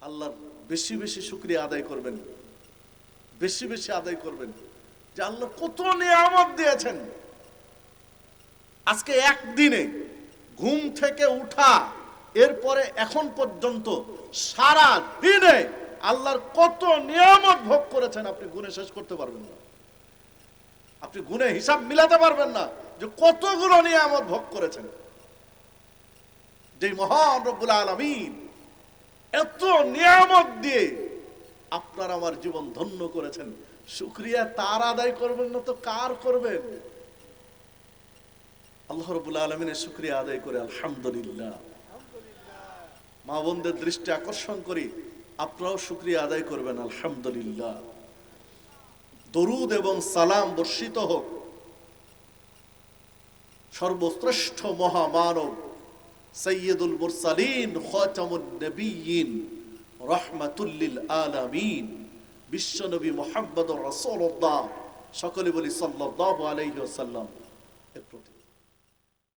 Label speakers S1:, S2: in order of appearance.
S1: আল্লাহর বেশি বেশি শুকরিয়া আদায় করবেন, বেশি বেশি আদায় করবেন যে আল্লাহ কত নিয়ামত দিয়েছেন। আজকে একদিনে ঘুম থেকে উঠা এরপরে এখন পর্যন্ত সারা দিনে আল্লাহর কত নিয়ামত ভোগ করেছেন আপনি গুণে শেষ করতে পারবেন না। আপনি গুণে হিসাব মিলাতে পারবেন না যে কতগুলো নিয়ামত ভোগ করেছেন। যে মহান রব্বুল আলামিন এত নিয়ামত দিয়ে আপনার আমার জীবন ধন্য করেছেন, শুকরিয়া তার আদায় করবেন না তো কার করবেন? আল্লাহ রাব্বুল আলামিনের শুকরিয়া আদায় করে আলহামদুলিল্লাহ। মা বোনদের দৃষ্টি আকর্ষণ করি, আপনারাও শুকরিয়া আদায় করবেন আলহামদুলিল্লাহ। দরুদ এবং সালাম বর্ষিত হোক সর্বশ্রেষ্ঠ মহামানব সাইয়্যিদুল মুরসালিন খাতামুন নবিয়্যিন রাহমাতুল লিল আলামিন বিশ্বনবী মুহাম্মদুর রাসূলুল্লাহ, সকলে বলি সাল্লাল্লাহু আলাইহি ওয়াসাল্লাম এর প্রতি।